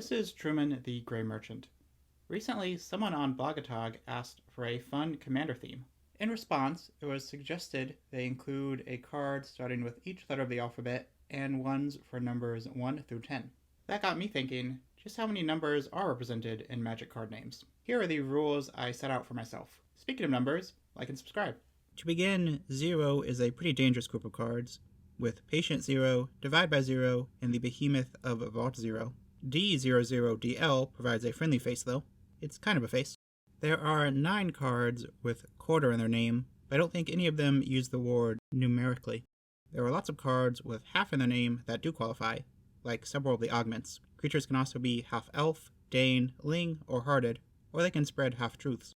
This is Truman the Grey Merchant. Recently, someone on Blogatog asked for a fun commander theme. In response, it was suggested they include a card starting with each letter of the alphabet and ones for numbers 1 through 10. That got me thinking just how many numbers are represented in Magic card names. Here are the rules I set out for myself. Speaking of numbers, like and subscribe. To begin, 0 is a pretty dangerous group of cards, with Patient 0, Divide by 0, and the Behemoth of Vault 0. D00DL provides a friendly face though. It's kind of a face. There are 9 cards with quarter in their name, but I don't think any of them use the word numerically. There are lots of cards with half in their name that do qualify, like several of the augments. Creatures can also be half elf, Dane, Ling, or hearted, or they can spread half-truths.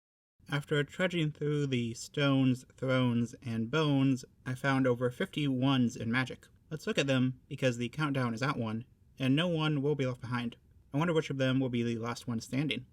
After trudging through the stones, thrones, and bones, I found over 50 ones in Magic. Let's look at them because the countdown is at 1, and no one will be left behind. I wonder which of them will be the last one standing.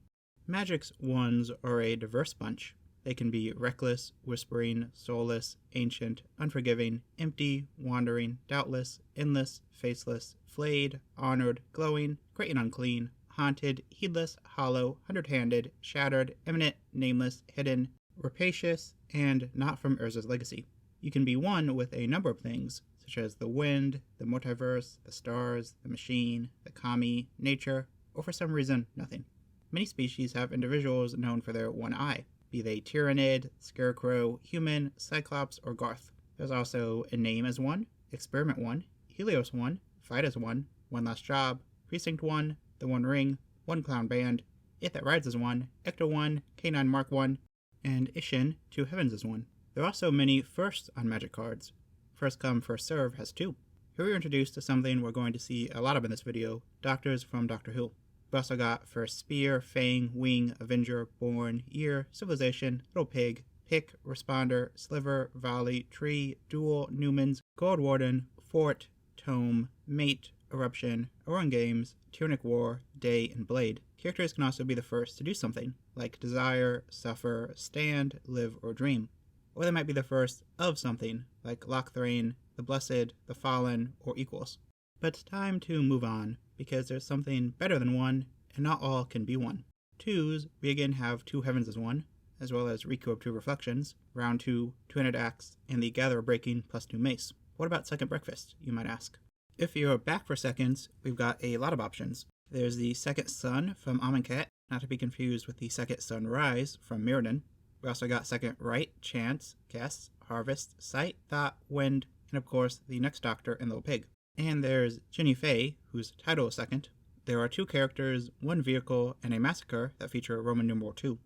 Magic's ones are a diverse bunch. They can be reckless, whispering, soulless, ancient, unforgiving, empty, wandering, doubtless, endless, faceless, flayed, honored, glowing, great and unclean, haunted, heedless, hollow, hundred-handed, shattered, imminent, nameless, hidden, rapacious, and not from Urza's Legacy. You can be one with a number of things, such as the wind, the multiverse, the stars, the machine, the kami, nature, or for some reason, nothing. Many species have individuals known for their one eye, be they Tyrannid, Scarecrow, Human, Cyclops, or Garth. There's also a name as 1, Experiment 1, Helios 1, Fight as 1, One Last Job, Precinct 1, The One Ring, One Clown Band, It That Rides as 1, Ecto 1, K9 Mark 1, and Ishin, Two Heavens as 1. There are also many firsts on Magic cards. First Come, First Serve has 2. Here we are introduced to something we're going to see a lot of in this video, Doctors from Doctor Who. We also got First Spear, Fang, Wing, Avenger, Born, Ear, Civilization, Little Pig, Pick, Responder, Sliver, Volley, Tree, Duel, Newman's, Gold Warden, Fort, Tome, Mate, Eruption, Oran Games, Tyrannic War, Day, and Blade. Characters can also be the first to do something, like Desire, Suffer, Stand, Live, or Dream. Or they might be the first of something, like Lochthrain, The Blessed, The Fallen, or Equals. But it's time to move on, because there's something better than 1, and not all can be 1. 2s, we again have Two Heavens as 1, as well as Riku of Two Reflections, Round 2, Two-Handed Axe, and the Gatherer Breaking plus 2 Mace. What about Second Breakfast, you might ask? If you're back for seconds, we've got a lot of options. There's the Second Sun from Amonkhet, not to be confused with the Second Sunrise from Mirrodin. We also got Second Right, Chance, Guess, Harvest, Sight, Thought, Wind, and of course the next Doctor and Little Pig. And there's Ginny Fey, whose title is second. There are 2 characters, 1 vehicle, and a massacre that feature Roman numeral 2.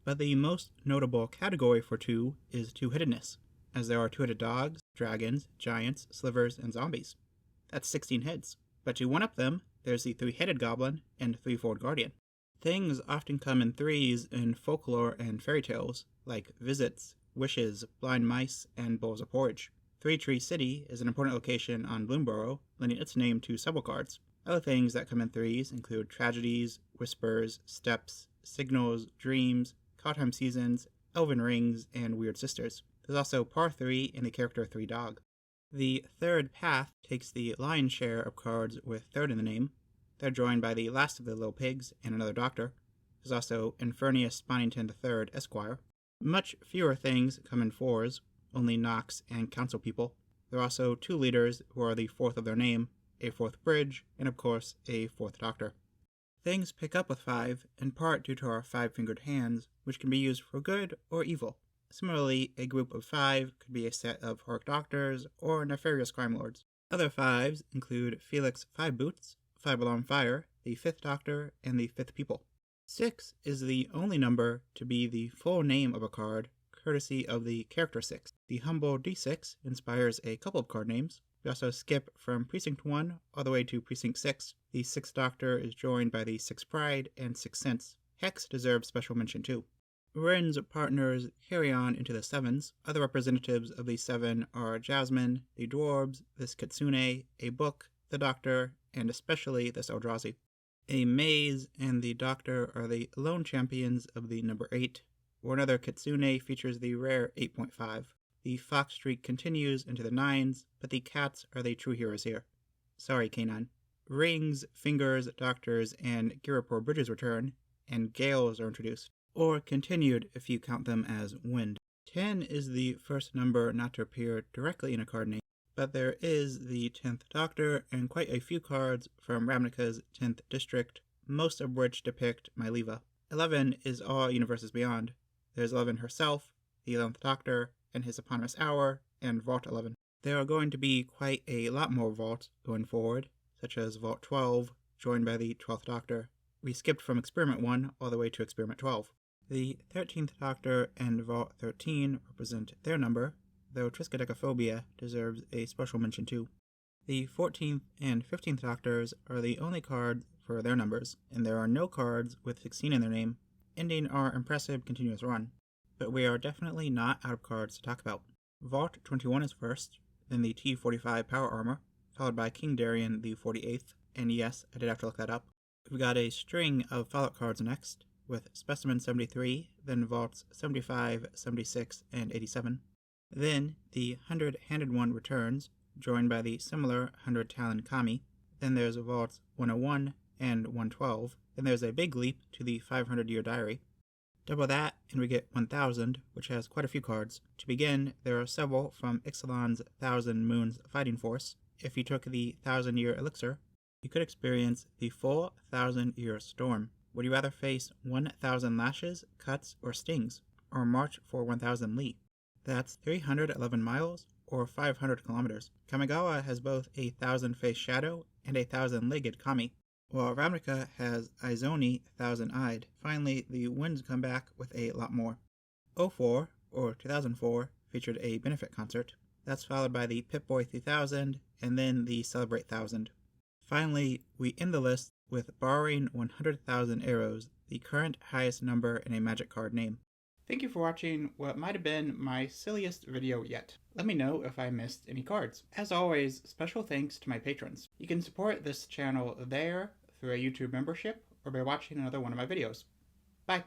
But the most notable category for 2 is two-headedness, as there are two-headed dogs, dragons, giants, slivers, and zombies. That's 16 heads. But to one-up them, there's the 3-headed goblin and 3-fold guardian. Things often come in 3s in folklore and fairy tales, like visits, wishes, blind mice, and bowls of porridge. Three Tree City is an important location on Bloomborough, lending its name to several cards. Other things that come in 3s include tragedies, whispers, steps, signals, dreams, call-time seasons, elven rings, and weird sisters. There's also Par 3 and the character 3 Dog. The third path takes the lion's share of cards with 3rd in the name. They're joined by the last of the Little Pigs and another Doctor. There's also Infernius Spinington III, Esquire. Much fewer things come in 4s, only Nox and Council people. There are also 2 leaders who are the 4th of their name, a 4th bridge, and of course a 4th Doctor. Things pick up with 5, in part due to our 5-fingered hands, which can be used for good or evil. Similarly, a group of 5 could be a set of Hork Doctors or Nefarious Crime Lords. Other 5s include Felix 5 Boots, 5 Alarm Fire, the 5th Doctor, and the 5th People. 6 is the only number to be the full name of a card, courtesy of the character 6. The humble D6 inspires a couple of card names. We also skip from Precinct 1 all the way to Precinct 6. The 6th Doctor is joined by the 6 Pride and 6 Sense. Hex deserves special mention too. Ren's partners carry on into the 7s. Other representatives of the 7 are Jasmine, the Dwarves, this Kitsune, a Book, the Doctor, and especially this Eldrazi. A Maze and the Doctor are the lone champions of the number 8, or another Kitsune features the rare 8.5. The fox streak continues into the 9s, but the cats are the true heroes here. Sorry, K9. Rings, Fingers, Doctors, and Girapur Bridges return, and Gales are introduced, or continued if you count them as Wind. 10 is the first number not to appear directly in a card name, but there is the 10th Doctor and quite a few cards from Ravnica's 10th District, most of which depict Myliva. 11 is all universes beyond. There's 11 herself, the 11th Doctor, and his eponymous hour, and Vault 11. There are going to be quite a lot more vaults going forward, such as Vault 12, joined by the 12th Doctor. We skipped from Experiment 1 all the way to Experiment 12. The 13th Doctor and Vault 13 represent their number, though Triskaidekaphobia deserves a special mention too. The 14th and 15th Doctors are the only cards for their numbers, and there are no cards with 16 in their name, ending our impressive continuous run. But we are definitely not out of cards to talk about. Vault 21 is first, then the T45 Power Armor, followed by King Darien the 48th, and yes, I did have to look that up. We've got a string of Fallout cards next, with Specimen 73, then Vaults 75, 76, and 87. Then the 100-handed one returns, joined by the similar 100-talon Kami. Then there's Vaults 101 and 112. Then there's a big leap to the 500-year diary. Double that, and we get 1000, which has quite a few cards. To begin, there are several from Ixalan's 1000 Moons Fighting Force. If you took the 1000-year elixir, you could experience the full 1000-year storm. Would you rather face 1000 lashes, cuts, or stings, or march for 1000 li? That's 311 miles, or 500 kilometers. Kamigawa has both a 1000-faced shadow and a 1000-legged Kami, while Ravnica has Izoni 1000-eyed. Finally, the Winds come back with a lot more. 04, or 2004, featured a benefit concert. That's followed by the Pip-Boy 3000, and then the Celebrate 1000. Finally, we end the list with borrowing 100,000 arrows, the current highest number in a Magic card name. Thank you for watching what might have been my silliest video yet. Let me know if I missed any cards. As always, special thanks to my patrons. You can support this channel there through a YouTube membership or by watching another one of my videos. Bye!